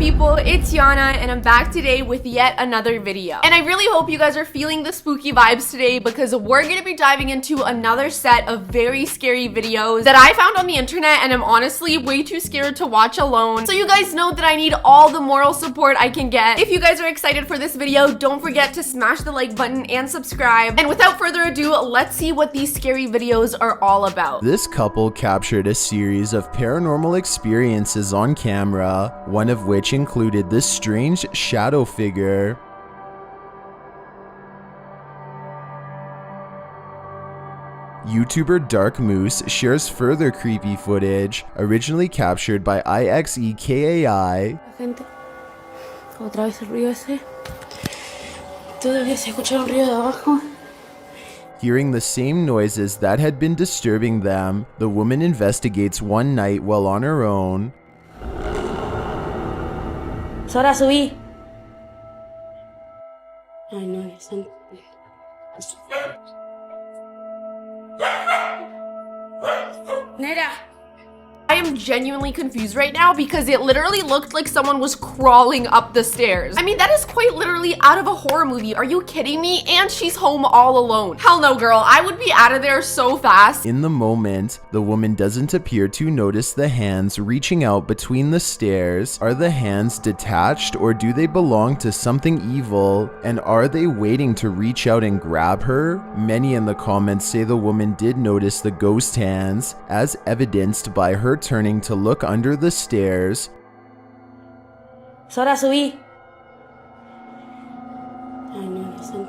people, it's Yana and I'm back today with yet another video. And I really hope you guys are feeling the spooky vibes today because we're gonna be diving into another set of very scary videos that I found on the internet and I'm honestly way too scared to watch alone. So you guys know that I need all the moral support I can get. If you guys are excited for this video, don't forget to smash the like button and subscribe. And without further ado, let's see what these scary videos are all about. This couple captured a series of paranormal experiences on camera, one of which included this strange shadow figure. YouTuber Dark Moose shares further creepy footage, originally captured by IXEKAI. Gente, otra vez el ruido ese. Todavía se escucha un ruido de abajo. Hearing the same noises that had been disturbing them, the woman investigates one night while on her own. Sora, subí. Ay, no, están... Nera. I am genuinely confused right now because it literally looked like someone was crawling up the stairs. I mean, that is quite literally out of a horror movie. Are you kidding me? And she's home all alone. Hell no, girl. I would be out of there so fast. In the moment, the woman doesn't appear to notice the hands reaching out between the stairs. Are the hands detached or do they belong to something evil? And are they waiting to reach out and grab her? Many in the comments say the woman did notice the ghost hands, as evidenced by her turning to look under the stairs. Sora, subí. Ay, no, están...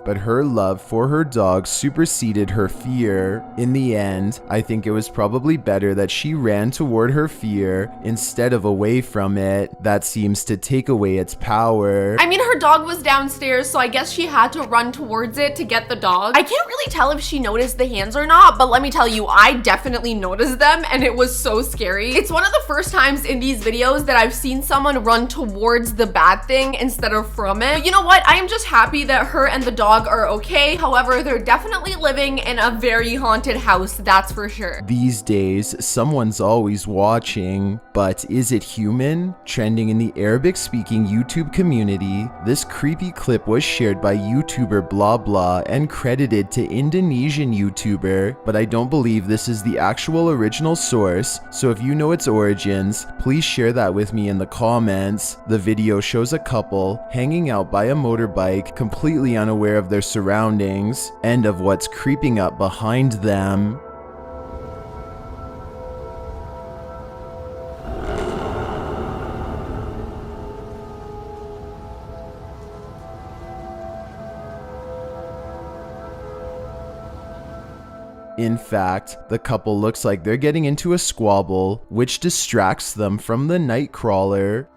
But her love for her dog superseded her fear. In the end, I think it was probably better that she ran toward her fear instead of away from it. That seems to take away its power. I mean, her dog was downstairs, so I guess she had to run towards it to get the dog. I can't really tell if she noticed the hands or not, but let me tell you, I definitely noticed them and it was so scary. It's one of the first times in these videos that I've seen someone run towards the bad thing instead of from it. But you know what? I am just happy that her and the dog are okay. However, they're definitely living in a very haunted house, that's for sure. These days, someone's always watching, but is it human? Trending in the Arabic-speaking YouTube community, this creepy clip was shared by YouTuber Blah Blah and credited to Indonesian YouTuber, but I don't believe this is the actual original source, so if you know its origins, please share that with me in the comments. The video shows a couple hanging out by a motorbike, completely unaware of their surroundings and of what's creeping up behind them. In fact, the couple looks like they're getting into a squabble, which distracts them from the Nightcrawler.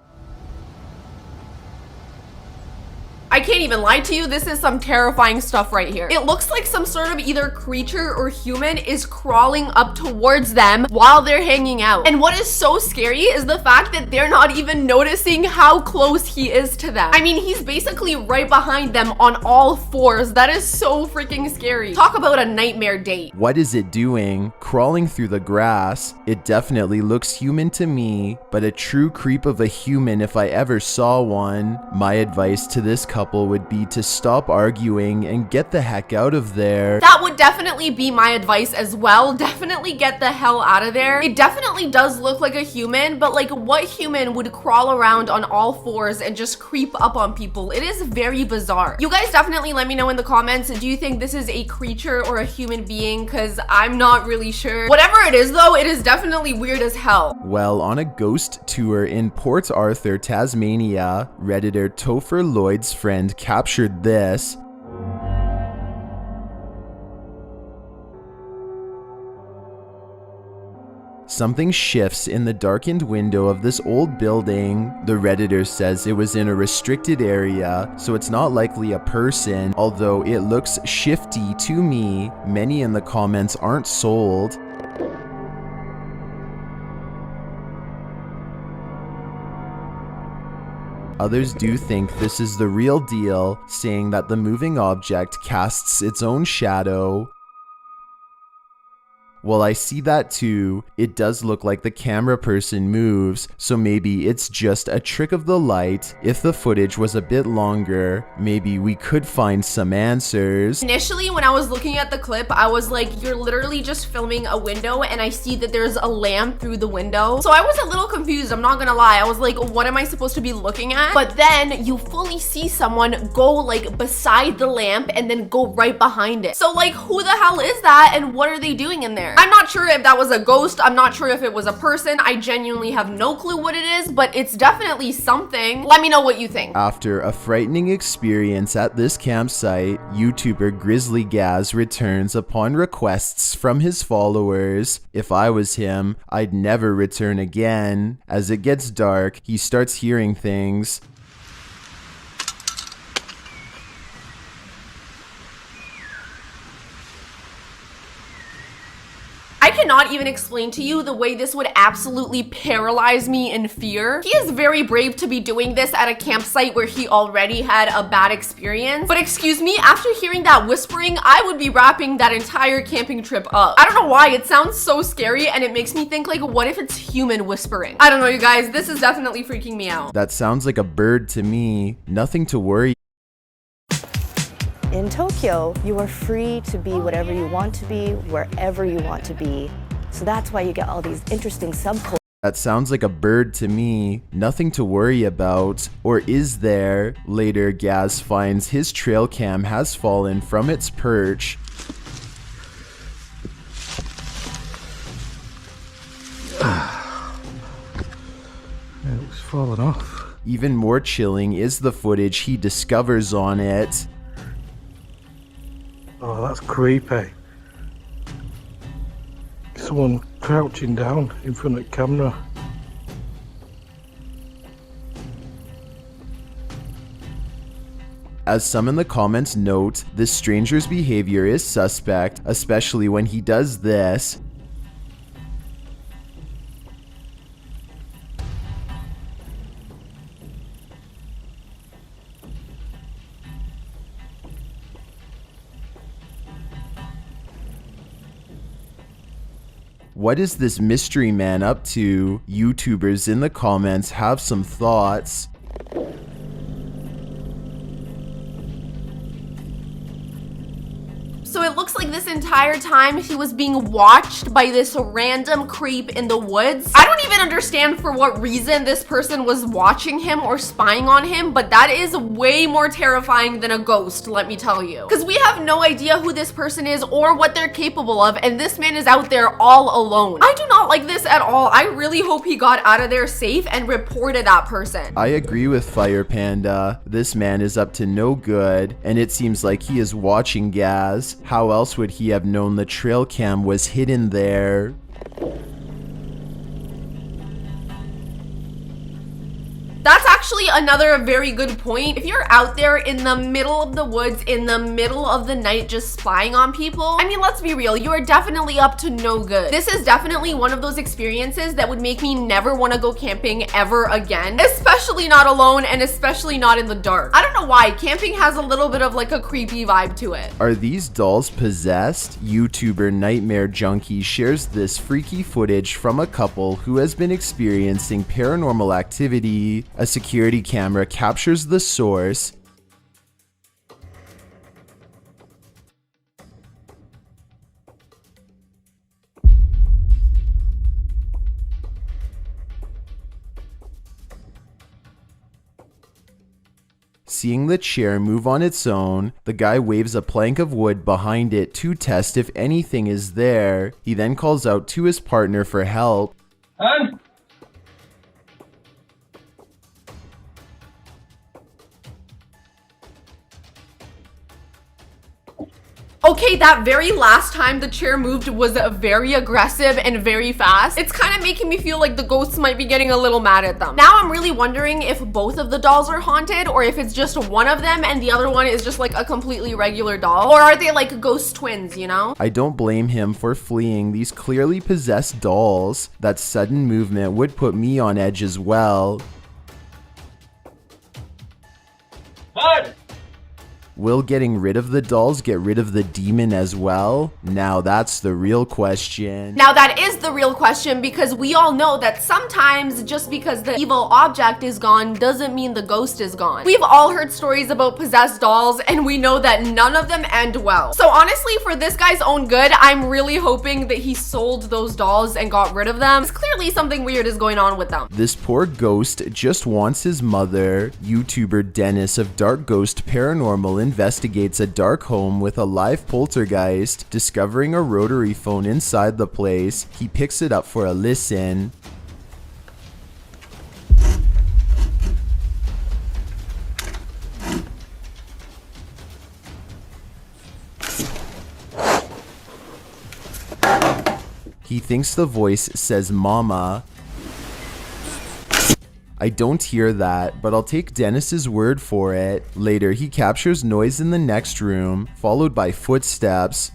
I can't even lie to you, this is some terrifying stuff right here. It looks like some sort of either creature or human is crawling up towards them while they're hanging out. And what is so scary is the fact that they're not even noticing how close he is to them. I mean, he's basically right behind them on all fours. That is so freaking scary. Talk about a nightmare date. What is it doing? Crawling through the grass? It definitely looks human to me, but a true creep of a human if I ever saw one. My advice to this couple would be to stop arguing and get the heck out of there. That would definitely be my advice as well. Definitely get the hell out of there. It definitely does look like a human, but like what human would crawl around on all fours and just creep up on people? It is very bizarre. You guys definitely let me know in the comments, do you think this is a creature or a human being? Because I'm not really sure. Whatever it is though, it is definitely weird as hell. Well, on a ghost tour in Port Arthur, Tasmania, Redditor Topher Lloyd's friend captured this. Something shifts in the darkened window of this old building. The Redditor says it was in a restricted area, so it's not likely a person, although it looks shifty to me. Many in the comments aren't sold. Others do think this is the real deal, saying that the moving object casts its own shadow. Well, I see that too. It does look like the camera person moves, so maybe it's just a trick of the light. If the footage was a bit longer, maybe we could find some answers. Initially, when I was looking at the clip, I was like, you're literally just filming a window and I see that there's a lamp through the window. So I was a little confused, I'm not gonna lie. I was like, what am I supposed to be looking at? But then you fully see someone go like beside the lamp and then go right behind it. So like, who the hell is that and what are they doing in there? I'm not sure if that was a ghost. I'm not sure if it was a person. I genuinely have no clue what it is, but it's definitely something. Let me know what you think. After a frightening experience at this campsite, YouTuber Grizzly Gaz returns upon requests from his followers. If I was him, I'd never return again. As it gets dark, he starts hearing things. I cannot even explain to you the way this would absolutely paralyze me in fear. He is very brave to be doing this at a campsite where he already had a bad experience. But excuse me, after hearing that whispering, I would be wrapping that entire camping trip up. I don't know why, it sounds so scary and it makes me think like, what if it's human whispering? I don't know, you guys, this is definitely freaking me out. That sounds like a bird to me. Nothing to worry. In Tokyo, you are free to be whatever you want to be, wherever you want to be. So that's why you get all these interesting subcultures. That sounds like a bird to me. Nothing to worry about. Or is there? Later, Gaz finds his trail cam has fallen from its perch. It was falling off. Even more chilling is the footage he discovers on it. Oh, that's creepy. Someone crouching down in front of the camera. As some in the comments note, this stranger's behavior is suspect, especially when he does this. What is this mystery man up to? YouTubers in the comments have some thoughts. So it looks like this entire time he was being watched by this random creep in the woods. I don't even understand for what reason this person was watching him or spying on him, but that is way more terrifying than a ghost, let me tell you. Because we have no idea who this person is or what they're capable of, and this man is out there all alone. I do not like this at all. I really hope he got out of there safe and reported that person. I agree with Fire Panda. This man is up to no good, and it seems like he is watching Gaz. How else would he have known the trail cam was hidden there? That's actually another very good point. If you're out there in the middle of the woods, in the middle of the night, just spying on people, I mean, let's be real, you are definitely up to no good. This is definitely one of those experiences that would make me never want to go camping ever again, especially not alone and especially not in the dark. I don't know why, camping has a little bit of like a creepy vibe to it. Are these dolls possessed? YouTuber Nightmare Junkie shares this freaky footage from a couple who has been experiencing paranormal activity. A security camera captures the source. Seeing the chair move on its own, the guy waves a plank of wood behind it to test if anything is there. He then calls out to his partner for help. Okay, that very last time the chair moved was very aggressive and very fast. It's kind of making me feel like the ghosts might be getting a little mad at them. Now I'm really wondering if both of the dolls are haunted or if it's just one of them and the other one is just like a completely regular doll. Or are they like ghost twins, you know? I don't blame him for fleeing these clearly possessed dolls. That sudden movement would put me on edge as well. Bud! Will getting rid of the dolls get rid of the demon as well? Now that's the real question. Now that is the real question, because we all know that sometimes just because the evil object is gone doesn't mean the ghost is gone. We've all heard stories about possessed dolls, and we know that none of them end well. So honestly, for this guy's own good, I'm really hoping that he sold those dolls and got rid of them. Because clearly something weird is going on with them. This poor ghost just wants his mother. YouTuber Dennis of Dark Ghost Paranormal investigates a dark home with a live poltergeist. Discovering a rotary phone inside the place, he picks it up for a listen. He thinks the voice says mama. I don't hear that, but I'll take Dennis's word for it. Later, he captures noise in the next room, followed by footsteps.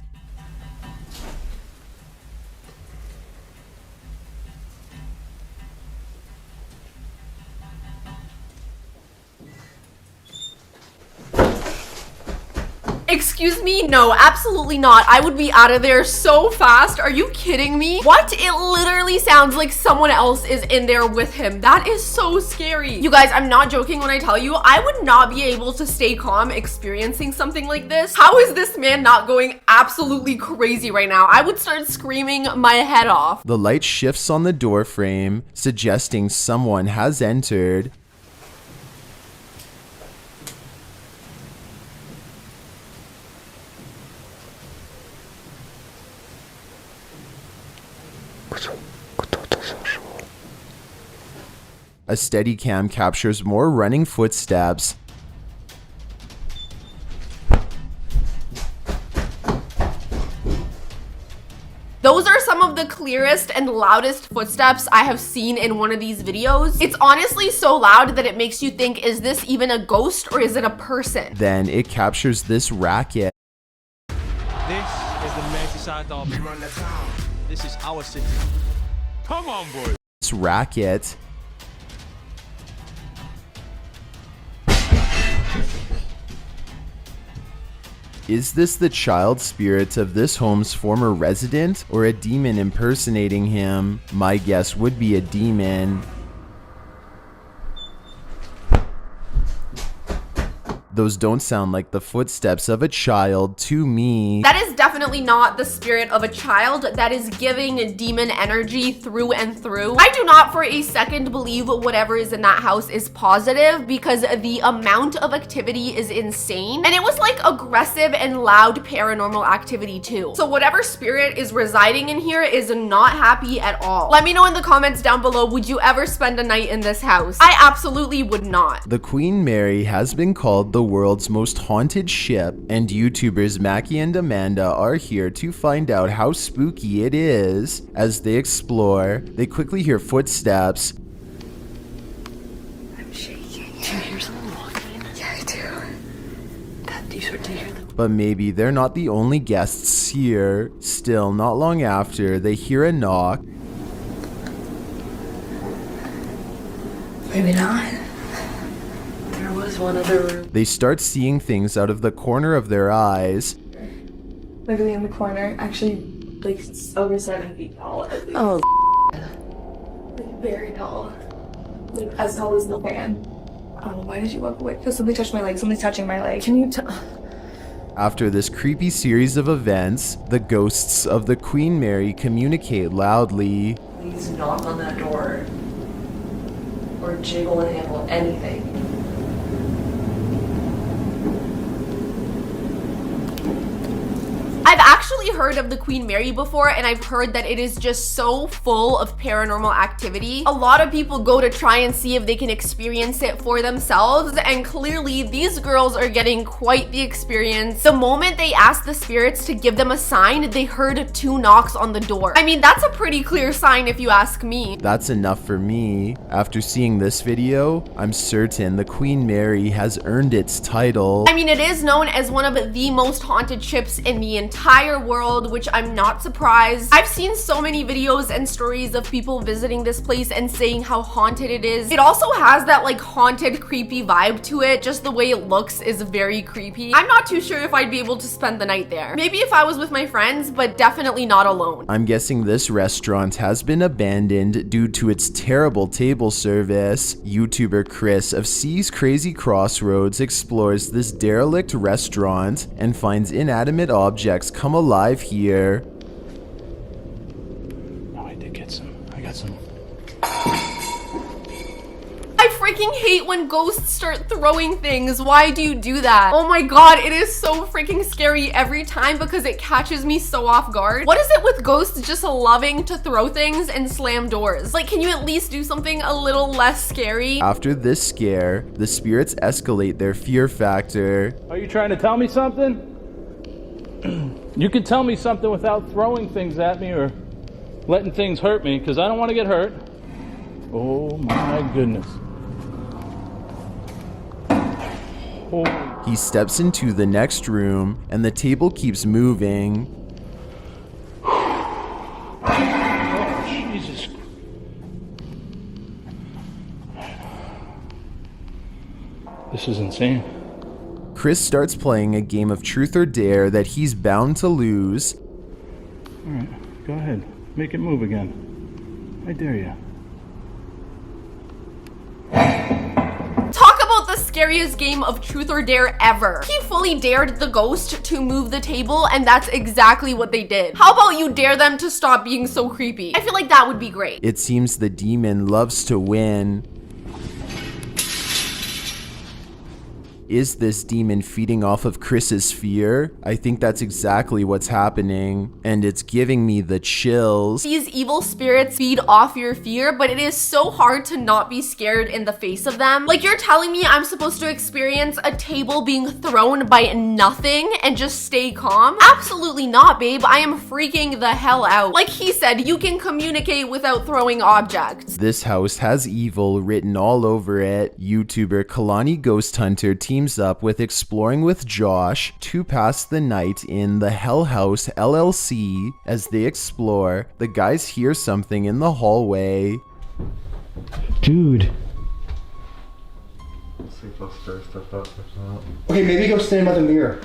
Excuse me? No, absolutely not. I would be out of there so fast. Are you kidding me? What? It literally sounds like someone else is in there with him. That is so scary. You guys, I'm not joking when I tell you, I would not be able to stay calm experiencing something like this. How is this man not going absolutely crazy right now? I would start screaming my head off. The light shifts on the door frame, suggesting someone has entered. A Steadicam captures more running footsteps. Those are some of the clearest and loudest footsteps I have seen in one of these videos. It's honestly so loud that it makes you think, is this even a ghost or is it a person? Then it captures this racket. This is the Merseyside Derby. This is our city. Come on, boy. This racket. Is this the child spirit of this home's former resident, or a demon impersonating him? My guess would be a demon. Those don't sound like the footsteps of a child to me. That is definitely not the spirit of a child. That is giving demon energy through and through. I do not for a second believe whatever is in that house is positive, because the amount of activity is insane. And it was like aggressive and loud paranormal activity too. So whatever spirit is residing in here is not happy at all. Let me know in the comments down below, would you ever spend a night in this house? I absolutely would not. The Queen Mary has been called the world's most haunted ship, and YouTubers Mackie and Amanda are here to find out how spooky it is. As they explore, they quickly hear footsteps. I'm shaking. Do you hear someone walking? Yeah, I do. Do you start to hear them? But maybe they're not the only guests here. Still, not long after, they hear a knock. Maybe not. There was one other room. They start seeing things out of the corner of their eyes. Literally in the corner, actually, like over 7 feet tall. At least. Oh, Like, very tall, like as tall as the fan. Oh, why did you walk away? Because something touched my leg. Something's touching my leg. Can you tell? After this creepy series of events, the ghosts of the Queen Mary communicate loudly. Please knock on that door. Or jiggle and handle anything. I've actually heard of the Queen Mary before, and I've heard that it is just so full of paranormal activity. A lot of people go to try and see if they can experience it for themselves, and clearly these girls are getting quite the experience. The moment they asked the spirits to give them a sign, they heard 2 knocks on the door. I mean, that's a pretty clear sign if you ask me. That's enough for me. After seeing this video, I'm certain the Queen Mary has earned its title. I mean, it is known as one of the most haunted ships in the entire world, which I'm not surprised. I've seen so many videos and stories of people visiting this place and saying how haunted it is. It also has that like haunted, creepy vibe to it. Just the way it looks is very creepy. I'm not too sure if I'd be able to spend the night there. Maybe if I was with my friends, but definitely not alone. I'm guessing this restaurant has been abandoned due to its terrible table service. YouTuber Chris of C's Crazy Crossroads explores this derelict restaurant and finds inanimate objects come alive here. Oh, I did get some. I got some. I freaking hate when ghosts start throwing things. Why do you do that? Oh my god, it is so freaking scary every time because it catches me so off guard. What is it with ghosts just loving to throw things and slam doors? Like, can you at least do something a little less scary? After this scare, the spirits escalate their fear factor. Are you trying to tell me something? You can tell me something without throwing things at me or letting things hurt me, because I don't want to get hurt. Oh my goodness. Oh. He steps into the next room and the table keeps moving. Oh, Jesus. This is insane. Chris starts playing a game of truth or dare that he's bound to lose. Alright, go ahead. Make it move again. I dare you. Talk about the scariest game of truth or dare ever. He fully dared the ghost to move the table, and that's exactly what they did. How about you dare them to stop being so creepy? I feel like that would be great. It seems the demon loves to win. Is this demon feeding off of Chris's fear? I think that's exactly what's happening, and it's giving me the chills. These evil spirits feed off your fear, but it is so hard to not be scared in the face of them. Like, you're telling me I'm supposed to experience a table being thrown by nothing and just stay calm? Absolutely not, babe. I am freaking the hell out. Like he said, you can communicate without throwing objects. This house has evil written all over it. YouTuber Kalani Ghost Hunter teams up with Exploring with Josh to pass the night in the Hell House LLC. As they explore, the guys hear something in the hallway. Dude. Okay, maybe go stand by the mirror.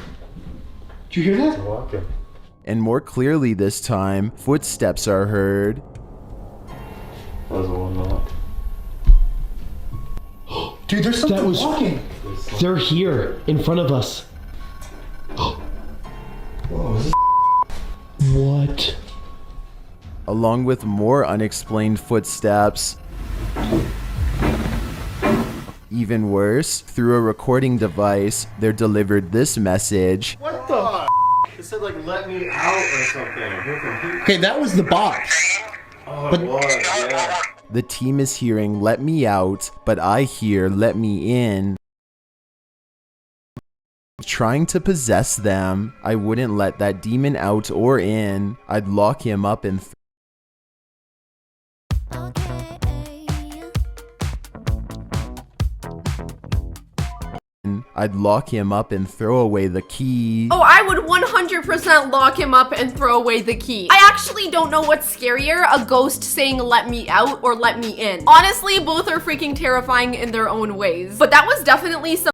Do you hear that? And more clearly this time, footsteps are heard. Dude, there's something walking. They're here, in front of us. What? Along with more unexplained footsteps. Even worse, through a recording device, they're delivered this message. What the It said like, let me out or something. Okay, that was the box. Oh, but it was, yeah. The team is hearing "let me out," but I hear "let me in." Trying to possess them. I wouldn't let that demon out or in. I'd lock him up and throw away the key. Oh, I would 100% lock him up and throw away the key. I actually don't know what's scarier, a ghost saying let me out or let me in. Honestly, both are freaking terrifying in their own ways. But that was definitely some